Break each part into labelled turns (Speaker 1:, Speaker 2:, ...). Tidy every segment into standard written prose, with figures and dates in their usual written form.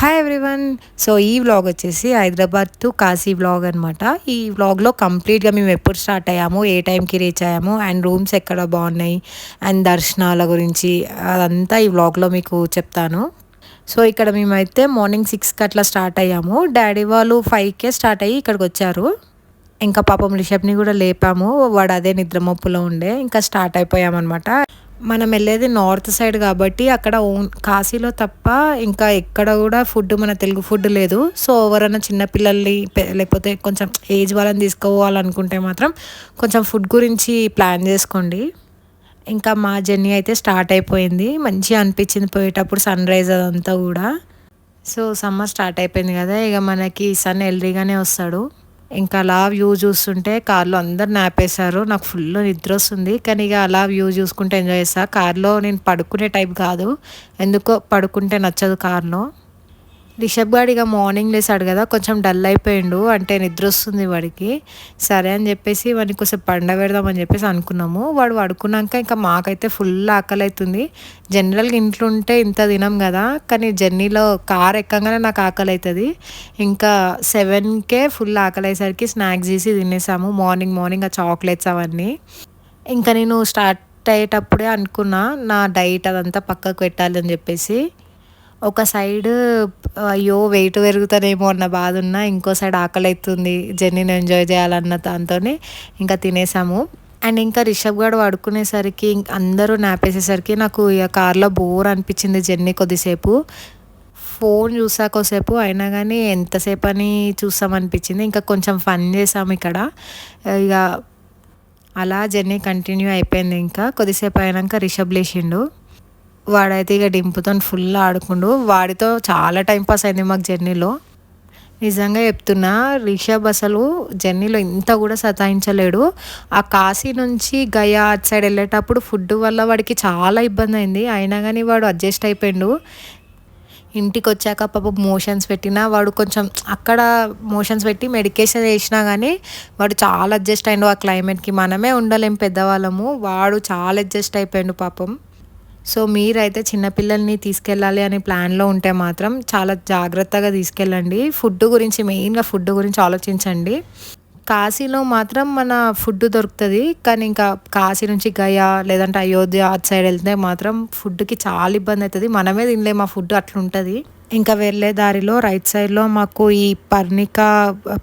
Speaker 1: Hi everyone. So ఈ vlog వచ్చేసి Hyderabad to Kashi vlog అనమాట. ఈ వ్లాగ్లో కంప్లీట్గా మేము ఎప్పుడు స్టార్ట్ అయ్యాము, ఏ టైంకి రీచ్ అయ్యాము, అండ్ రూమ్స్ ఎక్కడ బాగున్నాయి, అండ్ దర్శనాల గురించి అదంతా ఈ వ్లాగ్లో మీకు చెప్తాను. సో ఇక్కడ మేమైతే మార్నింగ్ 6కి అట్లా స్టార్ట్ అయ్యాము. డాడీ వాళ్ళు 5కే స్టార్ట్ అయ్యి ఇక్కడికి వచ్చారు. ఇంకా పాపం రిషబ్ని కూడా లేపాము, వాడు అదే నిద్రమొప్పులో ఉండే. ఇంకా స్టార్ట్ అయిపోయామన్నమాట. మనం వెళ్ళేది నార్త్ సైడ్ కాబట్టి అక్కడ కాశీలో తప్ప ఇంకా ఎక్కడ కూడా ఫుడ్ మన తెలుగు ఫుడ్ లేదు. సో ఎవరైనా చిన్నపిల్లల్ని లేకపోతే కొంచెం ఏజ్ వాళ్ళని తీసుకోవాలనుకుంటే మాత్రం కొంచెం ఫుడ్ గురించి ప్లాన్ చేసుకోండి. ఇంకా మా జర్నీ అయితే స్టార్ట్ అయిపోయింది. మంచిగా అనిపించింది పోయేటప్పుడు సన్ రైజ్ అదంతా కూడా. సో సమ్మర్ స్టార్ట్ అయిపోయింది కదా, ఇక మనకి సన్ ఎర్లీగానే వస్తాడు. ఇంకా అలా వ్యూ చూస్తుంటే కార్లో అందరు నాపేశారు. నాకు ఫుల్ నిద్ర వస్తుంది, కానీ ఇక అలా వ్యూ చూసుకుంటే ఎంజాయ్ చేస్తా. కార్లో నేను పడుకునే టైప్ కాదు, ఎందుకో పడుకుంటే నచ్చదు కార్లో. రిషబ్ గాడు ఇక మార్నింగ్ లేసాడు కదా, కొంచెం డల్ అయిపోయిండు, అంటే నిద్ర వస్తుంది వాడికి. సరే అని చెప్పేసి వాడిని కొంచెం పెడదామని చెప్పేసి అనుకున్నాము. వాడు పడుకున్నాక ఇంకా మాకైతే ఫుల్ ఆకలి అవుతుంది. జనరల్గా ఇంట్లో ఉంటే ఇంత తినం కదా, కానీ జర్నీలో కార్ ఎక్కగానే నాకు ఆకలి అవుతుంది. ఇంకా 7కే ఫుల్ ఆకలి అయ్యేసరికి స్నాక్స్ చేసి తినేసాము. మార్నింగ్ ఆ చాక్లెట్స్ అవన్నీ. ఇంకా నేను స్టార్ట్ అయ్యేటప్పుడే అనుకున్నా నా డైట్ అదంతా పక్కకు పెట్టాలి అని చెప్పేసి. ఒక సైడ్ అయ్యో వెయిట్ పెరుగుతానేమో అన్న బాధ ఉన్నా, ఇంకో సైడ్ ఆకలి అవుతుంది, జర్నీని ఎంజాయ్ చేయాలన్న దాంతో ఇంకా తినేసాము. అండ్ ఇంకా రిషబ్ గారు పడుకునేసరికి అందరూ నాపేసేసరికి నాకు ఇక కార్లో బోర్ అనిపించింది జర్నీ కొద్దిసేపు. ఫోన్ చూసాకోసేపు అయినా కానీ ఎంతసేపు అని చూస్తామనిపించింది. ఇంకా కొంచెం ఫన్ చేసాము ఇక్కడ. ఇక అలా జర్నీ కంటిన్యూ అయిపోయింది. ఇంకా కొద్దిసేపు అయినాక రిషబ్ లేచిండు. వాడైతే ఇక డింపుతో ఫుల్ ఆడుకుండు. వాడితో చాలా టైంపాస్ అయింది మాకు జర్నీలో. నిజంగా చెప్తున్నా, రిషబ్ అసలు జర్నీలో ఇంత కూడా సతాయించలేడు. ఆ కాశీ నుంచి గయా అటు సైడ్ వెళ్ళేటప్పుడు ఫుడ్ వల్ల వాడికి చాలా ఇబ్బంది అయింది, అయినా కానీ వాడు అడ్జస్ట్ అయిపోయిండు. ఇంటికి వచ్చాక పాప మోషన్స్ పెట్టినా వాడు కొంచెం అక్కడ మోషన్స్ పెట్టి మెడికేషన్ వేసినా కానీ వాడు చాలా అడ్జస్ట్ అయ్యిండు ఆ క్లైమేట్కి. మనమే ఉండలేం పెద్దవాళ్ళము, వాడు చాలా అడ్జస్ట్ అయిపోయిండు పాపం. సో మీరైతే చిన్నపిల్లల్ని తీసుకెళ్ళాలి అనే ప్లాన్లో ఉంటే మాత్రం చాలా జాగ్రత్తగా తీసుకెళ్ళండి. మెయిన్గా ఫుడ్ గురించి ఆలోచించండి. కాశీలో మాత్రం మన ఫుడ్ దొరుకుతుంది, కానీ ఇంకా కాశీ నుంచి గయా లేదంటే అయోధ్య అటు సైడ్ వెళ్తే మాత్రం ఫుడ్కి చాలా ఇబ్బంది అవుతుంది. మనమే తినలేము ఆ ఫుడ్, అట్లుంటుంది. ఇంకా వెళ్ళే దారిలో రైట్ సైడ్లో మాకు ఈ పర్ణిక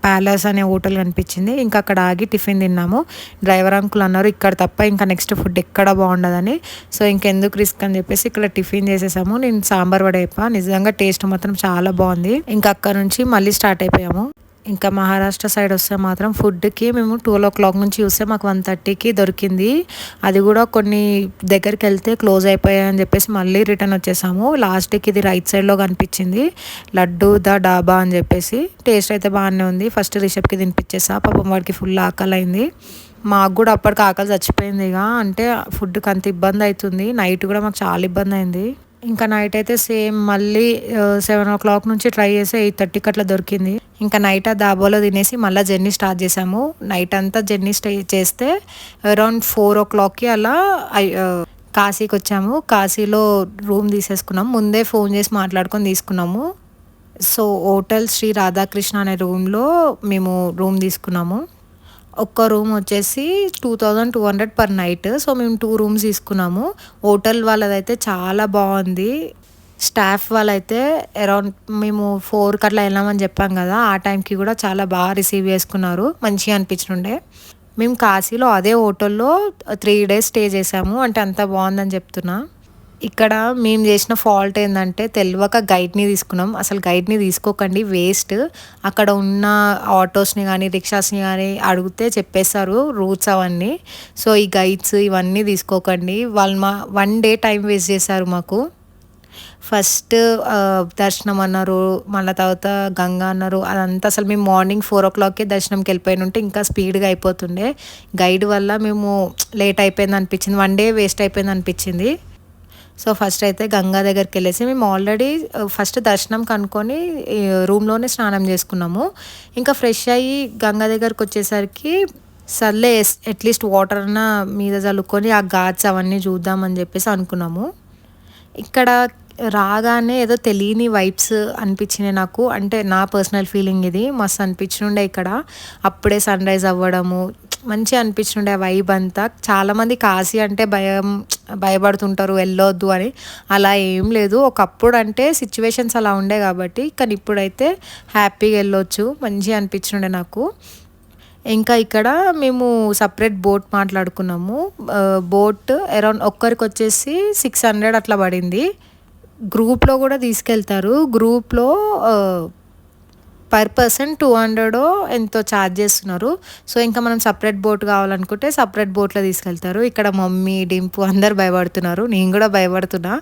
Speaker 1: ప్యాలెస్ అనే హోటల్ కనిపించింది. ఇంకా అక్కడ ఆగి టిఫిన్ తిన్నాము. డ్రైవర్ అంకుల్ అన్నారు ఇక్కడ తప్ప ఇంకా నెక్స్ట్ ఫుడ్ ఎక్కడ బాగుండదని. సో ఇంకెందుకు రిస్క్ అని చెప్పేసి ఇక్కడ టిఫిన్ చేసేసాము. నేను సాంబార్ వడ చెప్పా, నిజంగా టేస్ట్ మాత్రం చాలా బాగుంది. ఇంకా అక్కడ నుంచి మళ్ళీ స్టార్ట్ అయిపోయాము. ఇంకా మహారాష్ట్ర సైడ్ వస్తే మాత్రం ఫుడ్కి మేము 12 o'clock నుంచి చూస్తే మాకు 1:30కి దొరికింది. అది కూడా కొన్ని దగ్గరికి వెళ్తే క్లోజ్ అయిపోయాయని చెప్పేసి మళ్ళీ రిటర్న్ వచ్చేసాము. లాస్ట్కి ఇది రైట్ సైడ్లో కనిపించింది, లడ్డు ద డాబా అని చెప్పేసి. టేస్ట్ అయితే బాగానే ఉంది. ఫస్ట్ రిషబ్కి తినిపించేసా, పాపం వాడికి ఫుల్ ఆకలి అయింది. మాకు కూడా అప్పటికి ఆకలి చచ్చిపోయింది. ఇక అంటే ఫుడ్కి అంత ఇబ్బంది అవుతుంది. నైట్ కూడా మాకు చాలా ఇబ్బంది అయింది. ఇంకా నైట్ అయితే సేమ్ మళ్ళీ 7 o'clock నుంచి ట్రై చేసి 8:30కి అట్లా దొరికింది. ఇంకా నైట్ ఆ దాబాలో తినేసి మళ్ళీ జర్నీ స్టార్ట్ చేసాము. నైట్ అంతా జర్నీ స్టే చేస్తే అరౌండ్ 4 o'clockకి అలా కాశీకి వచ్చాము. కాశీలో రూమ్ తీసేసుకున్నాం, ముందే ఫోన్ చేసి మాట్లాడుకొని తీసుకున్నాము. సో హోటల్ శ్రీ రాధాకృష్ణ అనే రూమ్లో మేము రూమ్ తీసుకున్నాము. ఒక్క రూమ్ వచ్చేసి 2200 పర్ నైట్. సో మేము 2 rooms తీసుకున్నాము. హోటల్ వాళ్ళదైతే చాలా బాగుంది. స్టాఫ్ వాళ్ళైతే అరౌండ్ మేము 4కి అట్లా వెళ్ళామని చెప్పాం కదా, ఆ టైంకి కూడా చాలా బాగా రిసీవ్ చేసుకున్నారు, మంచిగా అనిపించుండే. మేము కాశీలో అదే హోటల్లో 3 days స్టే చేసాము, అంటే అంత బాగుందని చెప్తున్నా. ఇక్కడ మేము చేసిన ఫాల్ట్ ఏంటంటే తెలియక గైడ్ని తీసుకున్నాం. అసలు గైడ్ని తీసుకోకండి, వేస్ట్. అక్కడ ఉన్న ఆటోస్ని కానీ రిక్షాస్ని కానీ అడిగితే చెప్పేస్తారు రూట్స్ అవన్నీ. సో ఈ గైడ్స్ ఇవన్నీ తీసుకోకండి. వాళ్ళు 1 day టైం వేస్ట్ చేశారు మాకు. ఫస్ట్ దర్శనం అన్నారు, మళ్ళీ తర్వాత గంగా అన్నారు. అదంతా అసలు మేము మార్నింగ్ 4 o'clockకే దర్శనంకి వెళ్ళిపోయిన ఉంటే ఇంకా స్పీడ్గా అయిపోతుండే. గైడ్ వల్ల మేము లేట్ అయిపోయింది అనిపించింది, 1 day వేస్ట్ అయిపోయింది అనిపించింది. సో ఫస్ట్ అయితే గంగా దగ్గరికి వెళ్ళేసి మేము ఆల్రెడీ ఫస్ట్ దర్శనం కనుక్కొని రూమ్లోనే స్నానం చేసుకున్నాము. ఇంకా ఫ్రెష్ అయ్యి గంగా దగ్గరికి వచ్చేసరికి సర్లే అట్లీస్ట్ వాటర్ అన్నా మీద చల్లుకొని ఆ ఘాట్స్ అవన్నీ చూద్దామని చెప్పేసి అనుకున్నాము. ఇక్కడ రాగానే ఏదో తెలియని వైబ్స్ అనిపించినాయి నాకు. అంటే నా పర్సనల్ ఫీలింగ్ ఇది. మస్తు అనిపించినుండే ఇక్కడ. అప్పుడే సన్‌రైజ్ అవ్వడము మంచిగా అనిపించినుండే ఆ వైబ్ అంతా. చాలామంది కాశీ అంటే భయపడుతుంటారు వెళ్ళొద్దు అని. అలా ఏం లేదు. ఒకప్పుడు అంటే సిచ్యువేషన్స్ అలా ఉండే కాబట్టి. కానీ ఇప్పుడైతే హ్యాపీగా వెళ్ళొచ్చు. మంచిగా అనిపించినుండే నాకు. ఇంకా ఇక్కడ మేము సపరేట్ బోట్ మాట్లాడుకున్నాము. బోట్ అరౌండ్ ఒక్కరికొచ్చేసి 600 అట్లా పడింది. గ్రూప్‌లో గూడా తీసుకెళ్తారు. గ్రూప్‌లో పర్ పర్సన్ 200 ఎంతో ఛార్జ్ చేస్తున్నారు. సో, ఇంకా మనం సపరేట్ బోట్ కావాలనుకుంటే సపరేట్ బోట్‌లో తీసుకెళ్తారు. ఇక్కడ మమ్మీ, డింపు అందరూ భయపడుతున్నారు. నేను గూడా భయపడుతున్నా.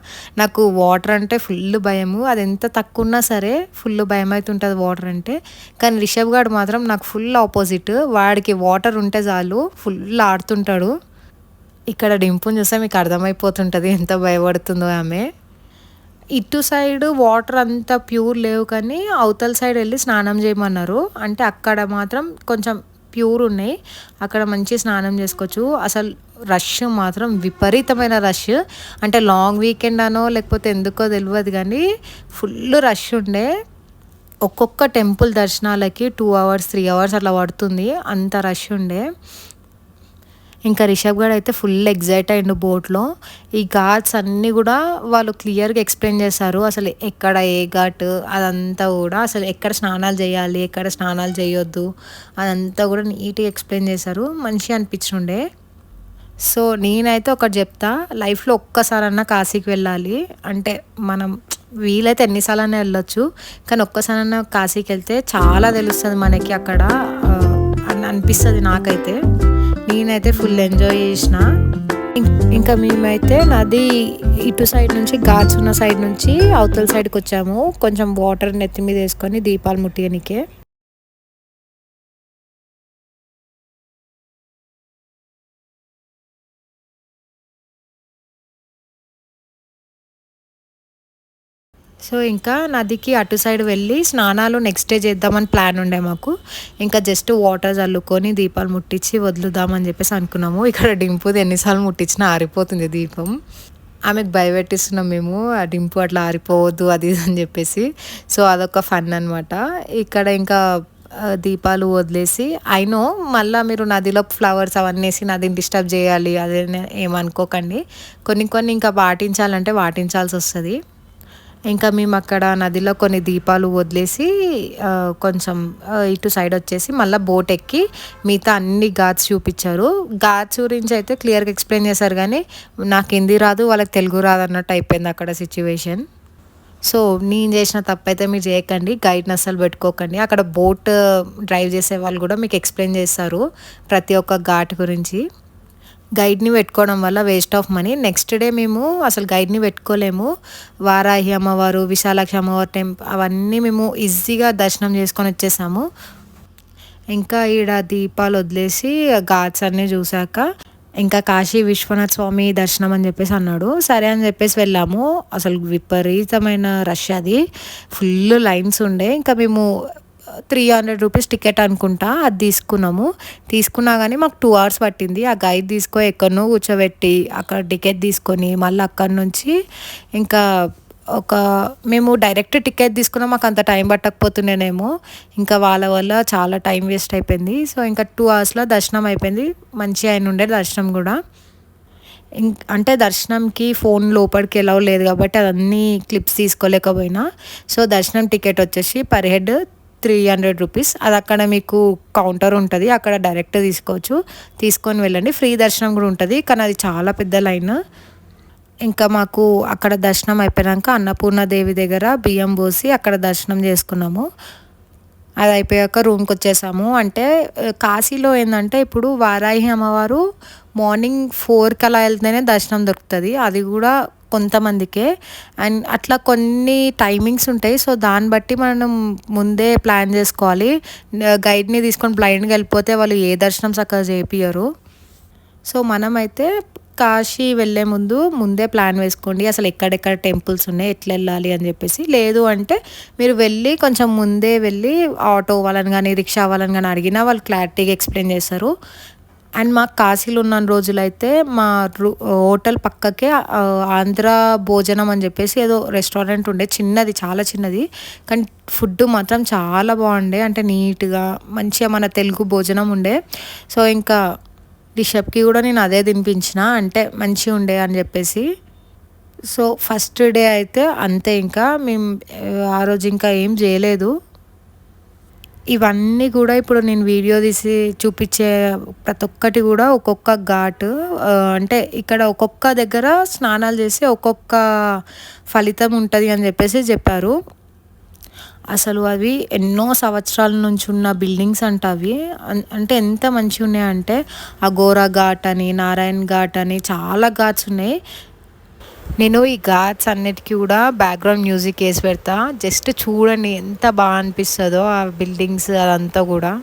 Speaker 1: నాకు వాటర్ అంటే ఫుల్ భయము. అది ఎంత తక్కువున్నా సరే ఫుల్ భయమైతుంటది వాటర్ అంటే. కానీ రిషబ్ గాడు మాత్రం నాకు ఫుల్ ఆపోజిట్. వాడికి వాటర్ ఉంటే చాలు ఫుల్ ఆడుతుంటాడు. ఇక్కడ డింపుని చూస్తే మీకు అర్థమైపోతుంటది ఎంత భయపడుతుందో ఆమె. ఇటు సైడ్ వాటర్ అంత ప్యూర్ లేవు కానీ అవతల సైడ్ వెళ్ళి స్నానం చేయమన్నారు. అంటే అక్కడ మాత్రం కొంచెం ప్యూర్ ఉన్నాయి. అక్కడ మంచి స్నానం చేసుకోవచ్చు. అసలు రష్ మాత్రం విపరీతమైన రష్. అంటే లాంగ్ వీకెండ్ అనో లేకపోతే ఎందుకో తెలియదు కానీ ఫుల్ రష్ ఉండే. ఒక్కొక్క టెంపుల్ దర్శనాలకి 2 అవర్స్ 3 అవర్స్ అట్లా పడుతుంది. అంత రష్ ఉండే. ఇంకా రిషబ్ గాడు అయితే ఫుల్ ఎగ్జైట్ అయ్యిండు బోట్‌లో. ఈ ఘాట్స్ అన్నీ కూడా వాళ్ళు క్లియర్‌గా ఎక్స్‌ప్లెయిన్ చేశారు. అసలు ఎక్కడ ఏ ఘాట్ అదంతా కూడా అసలు ఎక్కడ స్నానాలు చేయాలి, ఎక్కడ స్నానాలు చేయొద్దు అదంతా కూడా నీట్‌గా ఎక్స్‌ప్లెయిన్ చేశారు. మంచిగా అనిపించుండే. సో, నేనైతే ఒకటి చెప్తా, లైఫ్‌లో ఒక్కసారన్నా కాశీకి వెళ్ళాలి. అంటే మనం వీలైతే ఎన్ని సార్లైనా వెళ్ళొచ్చు. కానీ ఒక్కసారన్నా కాశీకి వెళ్తే చాలా తెలుస్తది మనకి అక్కడ అని అనిపిస్తది నాకైతే. నేనైతే ఫుల్ ఎంజాయ్ చేసిన. ఇంకా మేమైతే నది ఇటు సైడ్ నుంచి ఘాట్స్ ఉన్న సైడ్ నుంచి అవతల సైడ్కి వచ్చాము. కొంచెం వాటర్ నెత్తి మీద వేసుకొని దీపాలు ముట్టియనికే. సో, ఇంకా నదికి అటు సైడ్ వెళ్ళి స్నానాలు నెక్స్ట్ డే చేద్దామని ప్లాన్ ఉండే మాకు. ఇంకా జస్ట్ వాటర్ చల్లుకొని దీపాలు ముట్టించి వదులుదామని చెప్పేసి అనుకున్నాము. ఇక్కడ డింపుది ఎన్నిసార్లు ముట్టించినా ఆరిపోతుంది దీపం. ఆమెకు భయపెట్టిస్తున్నాం మేము. ఆ డింపు అట్లా ఆరిపోవద్దు అది ఇది అని చెప్పేసి. సో, అదొక ఫన్ అనమాట. ఇక్కడ ఇంకా దీపాలు వదిలేసి అయినో మళ్ళీ మీరు నదిలో ఫ్లవర్స్ అవన్నీ వేసి నదిని డిస్టర్బ్ చేయాలి అదే ఏమనుకోకండి. కొన్ని కొన్ని ఇంకా పాటించాలంటే పాటించాల్సి వస్తుంది. ఇంకా మేము అక్కడ నదిలో కొన్ని దీపాలు వదిలేసి కొంచెం ఇటు సైడ్ వచ్చేసి మళ్ళీ బోట్ ఎక్కి మిగతా అన్ని ఘాట్స్ చూపించారు. ఘాట్స్ గురించి అయితే క్లియర్గా ఎక్స్ప్లెయిన్ చేశారు కానీ నాకు హిందీ రాదు, వాళ్ళకి తెలుగు రాదు అన్నట్టు అయిపోయింది అక్కడ సిచ్యువేషన్. సో, నేను చేసిన తప్పైతే మీరు చేయకండి. గైడ్ని అస్సలు పెట్టుకోకండి. అక్కడ బోట్ డ్రైవ్ చేసే వాళ్ళు కూడా మీకు ఎక్స్ప్లెయిన్ చేస్తారు ప్రతి ఒక్క ఘాట్ గురించి. గైడ్ని పెట్టుకోవడం వల్ల waste of money. Next day మేము అసలు గైడ్ని పెట్టుకోలేము. వారాహి అమ్మవారు, విశాలాక్షి అమ్మవారి అవన్నీ మేము ఈజీగా దర్శనం చేసుకొని వచ్చేసాము. ఇంకా ఈడ దీపాలు వదిలేసి ఘాట్స్ అన్నీ చూసాక ఇంకా కాశీ విశ్వనాథ్ స్వామి దర్శనం అని చెప్పేసి అన్నాడు. సరే అని చెప్పేసి వెళ్ళాము. అసలు విపరీతమైన రష్ అది. ఫుల్ లైన్స్ ఉండే. ఇంకా మేము 300 రూపీస్ టికెట్ అనుకుంటా అది తీసుకున్నాము. తీసుకున్నా కానీ మాకు 2 అవర్స్ పట్టింది. ఆ గైడ్ ఎక్కడనో కూర్చోబెట్టి అక్కడ టికెట్ తీసుకొని మళ్ళీ అక్కడి నుంచి ఇంకా మేము డైరెక్ట్ టికెట్ తీసుకున్నాం. మాకు అంత టైం పట్టకపోతుండేనేమో. ఇంకా వాళ్ళ వల్ల చాలా టైం వేస్ట్ అయిపోయింది. సో, ఇంకా 2 అవర్స్లో దర్శనం అయిపోయింది. మంచిగా అయిన ఉండే దర్శనం కూడా. అంటే దర్శనంకి ఫోన్ లోపలికి ఎలవ్ లేదు కాబట్టి అదన్నీ క్లిప్స్ తీసుకోలేకపోయినా. సో, దర్శనం టికెట్ వచ్చేసి పర్ హెడ్ 300 రూపీస్. అది అక్కడ మీకు కౌంటర్ ఉంటుంది. అక్కడ డైరెక్ట్ తీసుకోవచ్చు. తీసుకొని వెళ్ళండి. ఫ్రీ దర్శనం కూడా ఉంటుంది. కానీ అది చాలా పెద్ద లైన్. ఇంకా మాకు అక్కడ దర్శనం అయిపోయాక అన్నపూర్ణాదేవి దగ్గర బియ్యం పోసి అక్కడ దర్శనం చేసుకున్నాము. అది అయిపోయాక రూమ్కి వచ్చేసాము. అంటే కాశీలో ఏంటంటే ఇప్పుడు వారాహి అమ్మవారు మార్నింగ్ 4కి అలా వెళ్తేనే దర్శనం దొరుకుతుంది. అది కూడా కొంతమందికే. అండ్ అట్లా కొన్ని టైమింగ్స్ ఉంటాయి. సో, దాన్ని బట్టి మనం ముందే ప్లాన్ చేసుకోవాలి. గైడ్ని తీసుకొని బ్లైండ్గా వెళ్ళిపోతే వాళ్ళు ఏ దర్శనం చక్కగా చేపియరు. సో, మనమైతే కాశీ వెళ్ళే ముందే ప్లాన్ వేసుకోండి. అసలు ఎక్కడెక్కడ టెంపుల్స్ ఉన్నాయి, ఎట్లా వెళ్ళాలి అని చెప్పేసి. లేదు అంటే మీరు వెళ్ళి కొంచెం ముందే వెళ్ళి ఆటో వాళ్ళని కానీ రిక్షా వాళ్ళని కానీ అడిగినా వాళ్ళు క్లారిటీగా ఎక్స్ప్లెయిన్ చేస్తారు. అండ్ మాకు కాశీలో ఉన్న రోజులైతే మా హోటల్ పక్కకే ఆంధ్ర భోజనం అని చెప్పేసి ఏదో రెస్టారెంట్ ఉండే, చిన్నది, చాలా చిన్నది. కానీ ఫుడ్ మాత్రం చాలా బాగుండే, అంటే నీట్గా మంచిగా మన తెలుగు భోజనం ఉండే. సో ఇంకా రిషబ్కి కూడా నేను అదే తినిపించిన, అంటే మంచిగా ఉండే అని చెప్పేసి. సో ఫస్ట్ డే అయితే అంతే, ఇంకా మేము ఆ రోజు ఇంకా ఏం చేయలేదు. ఇవన్నీ కూడా ఇప్పుడు నేను వీడియో తీసి చూపించే ప్రతి ఒక్కటి కూడా ఒక్కొక్క ఘాటు, అంటే ఇక్కడ ఒక్కొక్క దగ్గర స్నానాలు చేసి ఒక్కొక్క ఫలితం ఉంటుంది అని చెప్పేసి చెప్పారు. అసలు అవి ఎన్నో సంవత్సరాల నుంచి ఉన్న బిల్డింగ్స్ అంట అవి. అంటే ఎంత మంచిగా ఉన్నాయంటే అఘోరా ఘాట్ అని, నారాయణ్ ఘాట్ అని చాలా ఘాట్స్ ఉన్నాయి. నేను ఈ ఘాట్స్ అన్నిటికీ కూడా బ్యాక్గ్రౌండ్ మ్యూజిక్ వేసి పెడతా, జస్ట్ చూడండి ఎంత బాగా అనిపిస్తుందో ఆ బిల్డింగ్స్ అదంతా కూడా.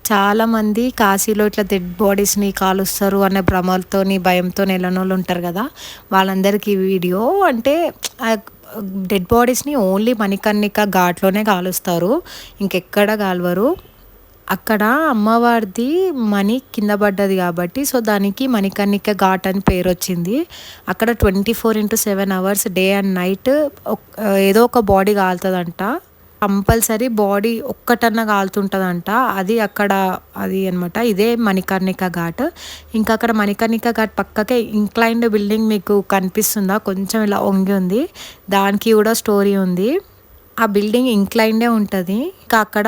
Speaker 1: చాలామంది కాశీలో ఇట్లా డెడ్ బాడీస్ని కాలుస్తారు అనే భ్రమలతోని భయంతో వెళ్ళనోళ్ళు ఉంటారు కదా, వాళ్ళందరికీ ఈ వీడియో. అంటే డెడ్ బాడీస్ని ఓన్లీ మణికర్ణిక ఘాట్లోనే కాలుస్తారు, ఇంకెక్కడ కాలువరు. అక్కడ అమ్మవారిది మణి కింద పడ్డది కాబట్టి సో దానికి మణికర్ణిక ఘాట్ అని పేరు వచ్చింది. అక్కడ 24/7 అవర్స్ డే అండ్ నైట్ ఏదో ఒక బాడీ కాలుతుందంట. కంపల్సరీ బాడీ ఒక్కటన్నా కాలుతుంటుందంట. అది అక్కడ అది అనమాట, ఇదే మణికర్ణిక ఘాట్. ఇంకా అక్కడ మణికర్ణిక ఘాట్ పక్కకే ఇంక్లైన్డ్ బిల్డింగ్ మీకు కనిపిస్తుందా, కొంచెం ఇలా వంగి ఉంది, దానికి కూడా స్టోరీ ఉంది. ఆ బిల్డింగ్ ఇంక్లైన్డే ఉంటుంది. ఇంకా అక్కడ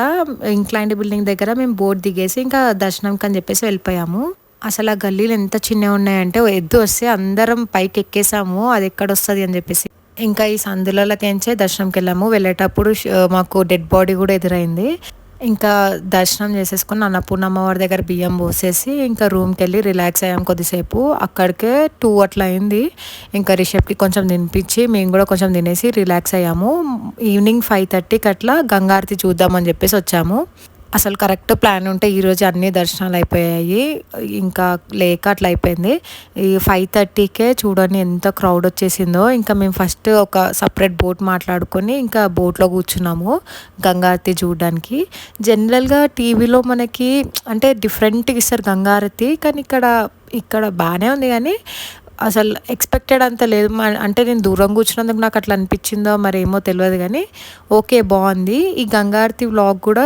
Speaker 1: ఇంక్లైన్డ్ బిల్డింగ్ దగ్గర మేము బోట్ దిగేసి ఇంకా దర్శనంకి అని చెప్పేసి వెళ్ళిపోయాము. అసలు ఆ గల్లీలు ఎంత చిన్నగా ఉన్నాయంటే ఎద్దు వస్తే అందరం పైకి ఎక్కేసాము, అది ఎక్కడ వస్తుంది అని చెప్పేసి. ఇంకా ఈ సందులలోకించే దర్శనంకి వెళ్ళాము. వెళ్ళేటప్పుడు మాకు డెడ్ బాడీ కూడా ఎదురైంది. ఇంకా దర్శనం చేసేసుకుని అన్నపూర్ణమ్మ వారి దగ్గర బియ్యం పోసేసి ఇంకా రూమ్కి వెళ్ళి రిలాక్స్ అయ్యాము కొద్దిసేపు. అక్కడికే 2 అట్లా అయింది. ఇంకా రిషబ్కి కొంచెం తినిపించి మేము కూడా కొంచెం తినేసి రిలాక్స్ అయ్యాము. ఈవినింగ్ 5:30కి అట్లా గంగారతి చూద్దామని చెప్పేసి వచ్చాము. అసలు కరెక్ట్ ప్లాన్ ఉంటే ఈరోజు అన్ని దర్శనాలు అయిపోయాయి, ఇంకా లేక అట్లా అయిపోయింది. ఈ 5:30కే చూడండి ఎంత క్రౌడ్ వచ్చేసిందో. ఇంకా మేము ఫస్ట్ ఒక సపరేట్ బోట్ మాట్లాడుకొని ఇంకా బోట్లో కూర్చున్నాము గంగారతి చూడడానికి. జనరల్గా టీవీలో మనకి అంటే డిఫరెంట్గా ఇస్తారు గంగారతి, కానీ ఇక్కడ బాగానే ఉంది, కానీ అసలు ఎక్స్పెక్టెడ్ అంత లేదు. అంటే నేను దూరం కూర్చున్నందుకు నాకు అట్లా అనిపించిందో మరి ఏమో తెలియదు, కానీ ఓకే బాగుంది. ఈ గంగారతి వ్లాగ్ కూడా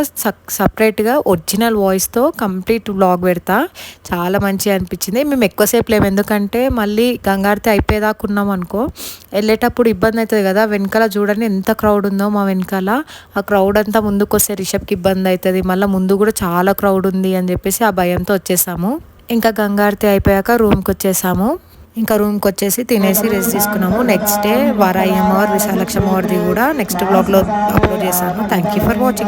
Speaker 1: సపరేట్గా ఒరిజినల్ వాయిస్తో కంప్లీట్ వ్లాగ్ పెడతా, చాలా మంచిగా అనిపించింది. మేము ఎక్కువసేపు లేము, ఎందుకంటే మళ్ళీ గంగారతి అయిపోయేదాకా ఉన్నాం అనుకో వెళ్ళేటప్పుడు ఇబ్బంది అవుతుంది కదా. వెనకాల చూడండి ఎంత క్రౌడ్ ఉందో, మా వెనకాల ఆ క్రౌడ్ అంతా ముందుకు వస్తే రిషబ్కి ఇబ్బంది అవుతుంది, మళ్ళీ ముందు కూడా చాలా క్రౌడ్ ఉంది అని చెప్పేసి ఆ భయంతో వచ్చేసాము. ఇంకా గంగారతి అయిపోయాక రూమ్కి వచ్చేసాము. ఇంకా రూమ్కి వచ్చేసి తినేసి రెస్ట్ తీసుకున్నాము. నెక్స్ట్ డే వారాయి అమ్మవారు, విశాలక్ష అమ్మవారిది కూడా నెక్స్ట్ బ్లాగ్లో అప్లోడ్ చేశాను. Thank you for watching.